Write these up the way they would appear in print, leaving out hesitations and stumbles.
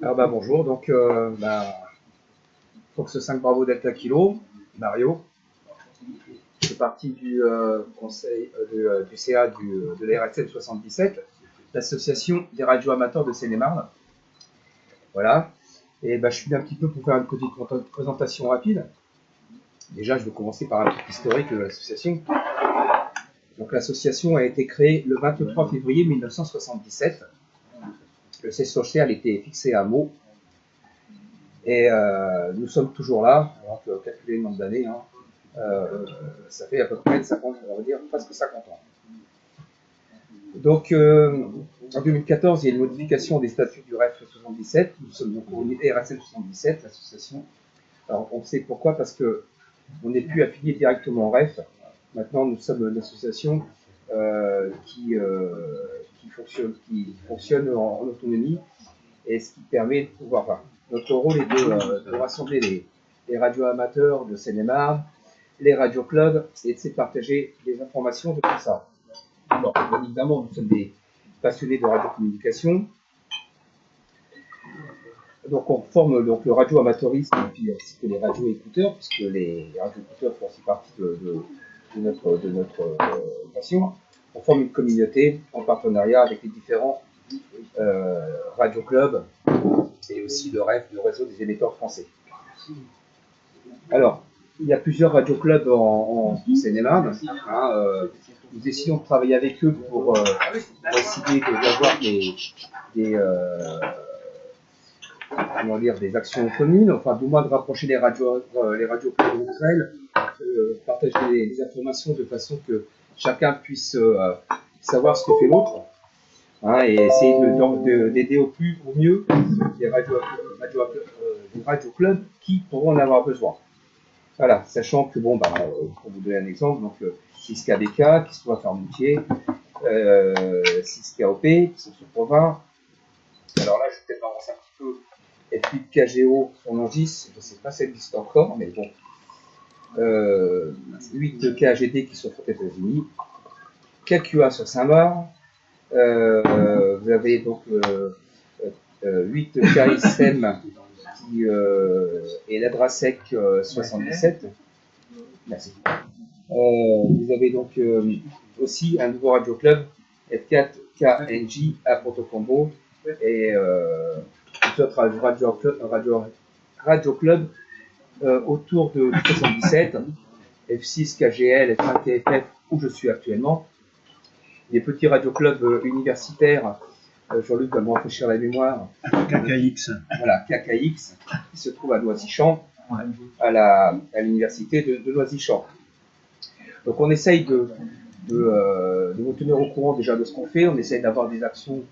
Alors bonjour, donc Fox 5 Bravo Delta Kilo, Mario. Je fais partie du conseil du CA de la RSM 77, l'association des radios amateurs de Seine-et-Marne. Voilà. Et je suis venu un petit peu pour faire une petite présentation rapide. Déjà, je vais commencer par un petit historique de l'association. Donc l'association a été créée le 23 février 1977. Le siège social était fixé à Meaux. Et nous sommes toujours là, alors que calculer le nombre d'années, ça fait à peu près 50, on va dire presque 50 ans. Donc en 2014, il y a une modification des statuts du REF 77. Nous sommes donc au RSL 77, l'association. Alors on sait pourquoi, parce que on n'est plus affilié directement au REF. Maintenant, nous sommes une association qui fonctionne en autonomie, et ce qui permet de pouvoir. Enfin, notre rôle est de rassembler les radios amateurs de Seine-et-Marne, les radios clubs, et de partager des informations de tout ça. Alors, bien évidemment, nous sommes des passionnés de radiocommunication. Donc, on forme donc, le radio-amateurisme ainsi que les radio-écouteurs, puisque les radio-écouteurs font aussi partie de notre passion. On forme une communauté en partenariat avec les différents radio-clubs et aussi le REF, le réseau des émetteurs français. Alors, il y a plusieurs radio-clubs en Seine-et-Marne. Nous essayons de travailler avec eux pour essayer d'avoir des actions communes, enfin du moins de rapprocher les radios clubs entre elles, partager les informations de façon que chacun puisse savoir ce que fait l'autre, et essayer d'aider au mieux les radio clubs qui pourront en avoir besoin. Voilà, sachant que, pour vous donner un exemple, donc 6KBK qui se trouve à Fermoutier, 6KOP qui sont sur Provins. Alors là, je vais peut-être avancer un petit peu. F8KGO sur Nangis, je ne sais pas si ça existe encore, mais bon. 8KGD qui sont sur les États-Unis. KQA sur Saint-Marc. Vous avez donc 8KSM qui est l'Adrasec 77. Merci. Vous avez donc aussi un nouveau radio club, F4KNJ à Porto-Combo, et d'autres radio club autour de 77, F6 KGL, F5 TFF où je suis actuellement, des petits radio clubs universitaires. Jean-Luc va me rafraîchir la mémoire. KKX. Voilà, KKX, qui se trouve à Noisy-Champs, à l'université de Noisy-Champs. Donc on essaye de vous tenir au courant déjà de ce qu'on fait, on essaye d'avoir des actions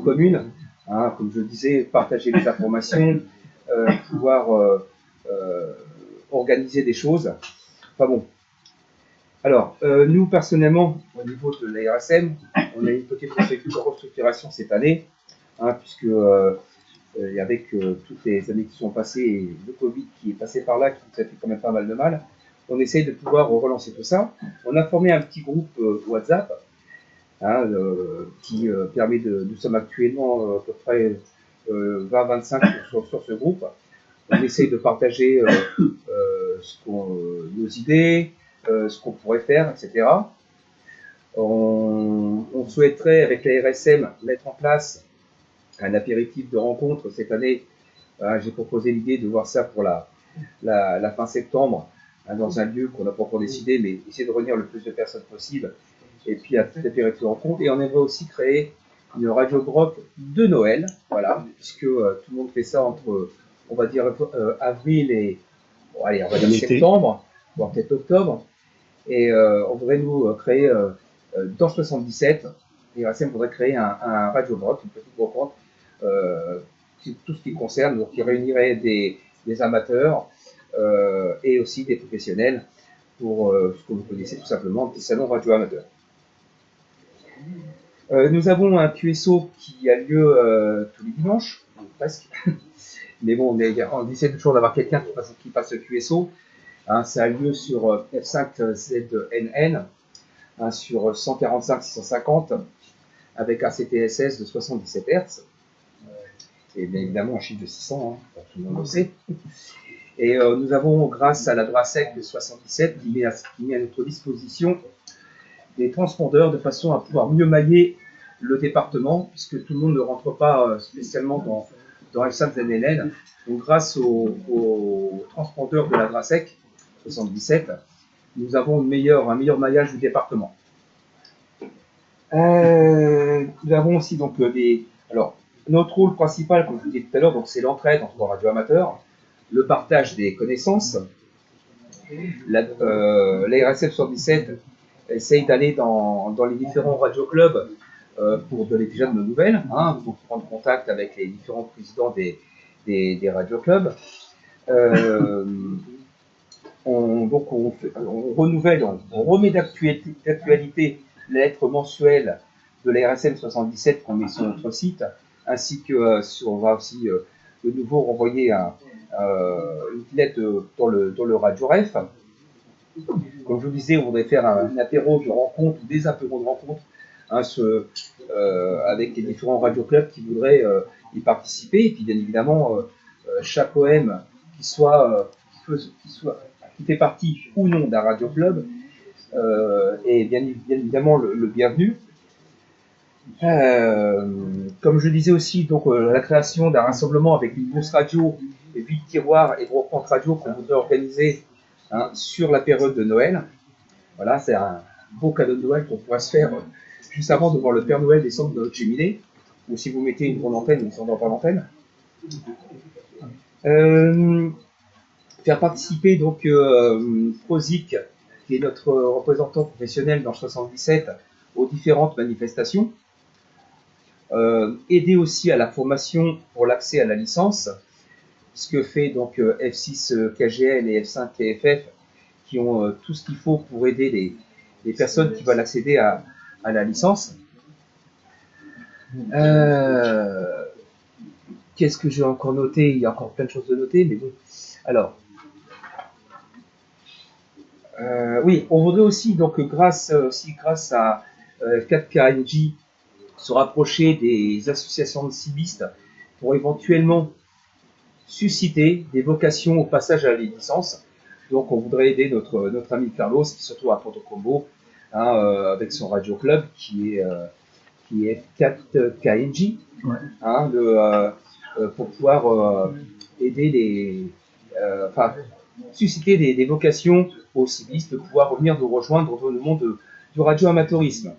communes, comme je le disais, partager les informations, pouvoir organiser des choses. Enfin bon. Alors, nous personnellement, au niveau de la RSM, on a une petite restructuration cette année, puisque avec toutes les années qui sont passées et le Covid qui est passé par là, qui nous a fait quand même pas mal de mal, on essaye de pouvoir relancer tout ça. On a formé un petit groupe WhatsApp qui permet nous sommes actuellement à peu près 20-25 sur ce groupe. On essaye de partager nos idées, ce qu'on pourrait faire, etc. On souhaiterait, avec la RSM, mettre en place un apéritif de rencontre cette année. J'ai proposé l'idée de voir ça pour la fin septembre, dans un lieu qu'on n'a pas encore décidé, mais essayer de réunir le plus de personnes possible, et puis à cet apéritif de rencontre. Et on aimerait aussi créer une radio rock de Noël, voilà, puisque tout le monde fait ça entre, on va dire, avril et, on va dire septembre, voire peut-être octobre. Et on voudrait nous créer, dans 77, et RSM voudrait créer un radio rock, une petite rencontre, tout ce qui concerne, donc qui réunirait des amateurs et aussi des professionnels pour ce que vous connaissez tout simplement, petit salon radio amateur. Nous avons un QSO qui a lieu tous les dimanches, presque. Mais bon, on essaie toujours d'avoir quelqu'un qui passe le QSO. Ça a lieu sur F5ZNN, sur 145-650, avec un CTSS de 77 Hz. C'est bien évidemment un chiffre de 600, hein, tout le monde le sait. Et nous avons, grâce à la DRASEC 77, qui met à notre disposition des transpondeurs de façon à pouvoir mieux mailler le département, puisque tout le monde ne rentre pas spécialement dans F5ZNN. Donc grâce aux transpondeurs de la DRASEC 77, nous avons un meilleur maillage du département. Nous avons aussi donc alors, notre rôle principal, comme je vous disais tout à l'heure, c'est l'entraide entre radioamateurs, le partage des connaissances. La RSM 77 essaye d'aller dans les différents radioclubs pour donner déjà de nos nouvelles, hein, pour prendre contact avec les différents présidents des radioclubs. On renouvelle, on remet d'actualité les lettres mensuelles de la RSM 77 qu'on met sur notre site, ainsi que on va aussi de nouveau renvoyer une lettre dans le Radio Ref. Comme je vous disais, on voudrait faire un apéro de rencontre, des apéros de rencontre, hein, avec les différents radioclubs qui voudraient y participer, et puis bien évidemment chaque OM qui fait partie ou non d'un radioclub est bien évidemment le bienvenu. Comme je disais aussi, donc la création d'un rassemblement avec une bourse radio, 8 tiroirs et brocante radio qu'on voudrait organiser, hein, sur la période de Noël. Voilà, c'est un beau cadeau de Noël qu'on pourra se faire juste avant de voir le Père Noël descendre de notre cheminée, ou si vous mettez une grande antenne, il ne descendra pas l'antenne. Faire participer donc Prozic, qui est notre représentant professionnel dans le 77, aux différentes manifestations. Aider aussi à la formation pour l'accès à la licence, ce que fait donc F6 KGL et F5 KFF, qui ont tout ce qu'il faut pour aider les personnes qui veulent accéder à la licence. Qu'est-ce que j'ai encore noté? Il y a encore plein de choses de noter, mais bon. Alors, oui, on voudrait aussi, donc grâce à F4KNJ, se rapprocher des associations de civistes pour éventuellement susciter des vocations au passage à la licence. Donc on voudrait aider notre ami Carlos, qui se trouve à Porto Combo, hein, avec son radio club qui est F4KNJ, ouais. Hein, pour pouvoir aider susciter des vocations aux civistes de pouvoir revenir nous rejoindre dans le monde du radio-amateurisme.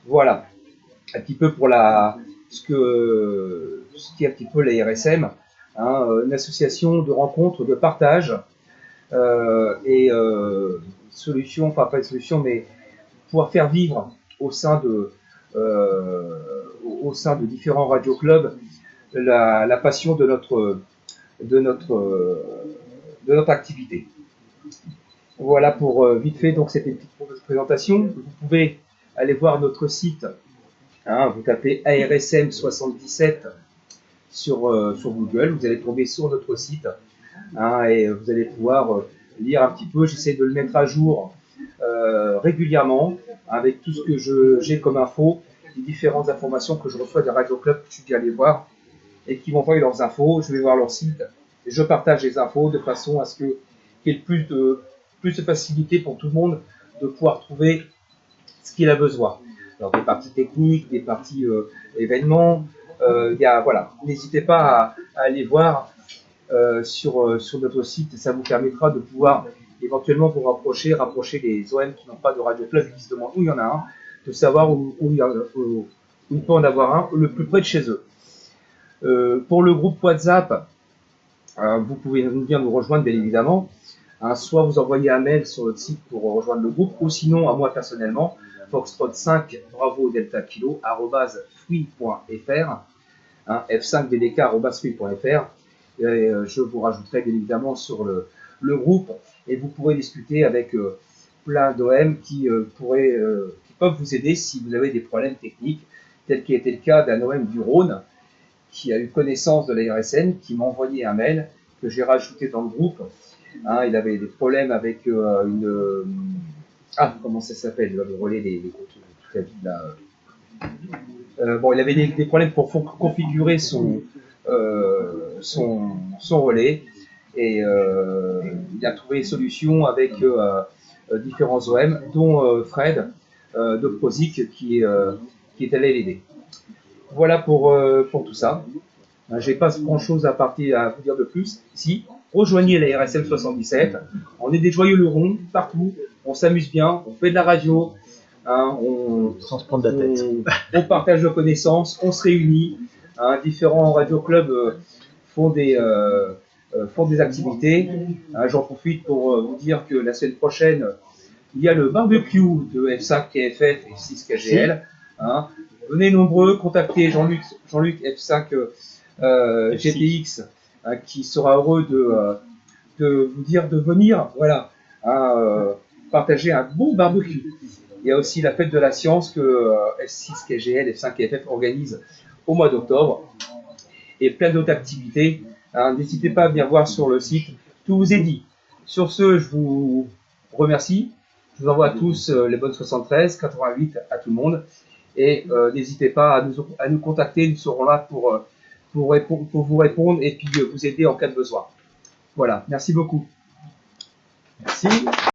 Voilà, un petit peu pour ce qui est un petit peu la RSM, hein, une association de rencontres, de partage, solution, enfin pas une solution, mais pouvoir faire vivre au sein de différents radioclubs la passion de notre activité. Voilà pour vite fait donc cette petite présentation. Vous pouvez aller voir notre site, hein, vous tapez ARSM 77 sur Google, vous allez tomber sur notre site, hein, et vous allez pouvoir lire un petit peu. J'essaie de le mettre à jour régulièrement avec tout ce que j'ai comme info, les différentes informations que je reçois des radioclubs que je suis allé voir et qui m'envoient leurs infos. Je vais voir leur site et je partage les infos de façon à ce qu'il y ait plus de facilité pour tout le monde de pouvoir trouver ce qu'il a besoin. Alors des parties techniques, des parties événements, voilà. N'hésitez pas à aller voir sur notre site, ça vous permettra de pouvoir éventuellement vous rapprocher les OM qui n'ont pas de radio club et qui se demandent où il y en a un, de savoir où il peut en avoir un le plus près de chez eux. Pour le groupe WhatsApp, vous pouvez venir nous rejoindre bien évidemment, hein, soit vous envoyez un mail sur notre site pour rejoindre le groupe, ou sinon à moi personnellement, Foxtrot 5 Bravo Delta Kilo @free.fr, hein, f5ddk@free.fr, et je vous rajouterai bien évidemment sur le groupe, et vous pourrez discuter avec plein d'OM qui peuvent vous aider si vous avez des problèmes techniques, tel qui était le cas d'un OM du Rhône qui a eu connaissance de la RSN, qui m'a envoyé un mail que j'ai rajouté dans le groupe. Hein, il avait des problèmes avec comment ça s'appelle, le relais des toute la vie là. Bon, il avait des problèmes pour configurer son relais et il a trouvé solution avec différents OM, dont Fred de Prozik qui est allé l'aider. Voilà pour tout ça. Je n'ai pas grand-chose à vous dire de plus. Si, rejoignez la RSM 77. On est des joyeux lurons partout. On s'amuse bien. On fait de la radio. Hein, sans se prendre la tête. On partage nos connaissances. On se réunit. Hein, différents radio-clubs font des activités. Hein, j'en profite pour vous dire que la semaine prochaine, il y a le barbecue de F5 KFF et F6 KGL. Hein. Venez nombreux, contactez Jean-Luc F5 GTX qui sera heureux de vous dire de venir, voilà, partager un bon barbecue. Il y a aussi la fête de la science que F6 KGL et F5 KFF organisent au mois d'octobre et plein d'autres activités. Hein, n'hésitez pas à venir voir sur le site, tout vous est dit. Sur ce, je vous remercie. Je vous envoie à tous les bonnes 73, 88 à tout le monde. Et n'hésitez pas à nous contacter, nous serons là pour vous répondre et puis vous aider en cas de besoin. Voilà, merci beaucoup. Merci.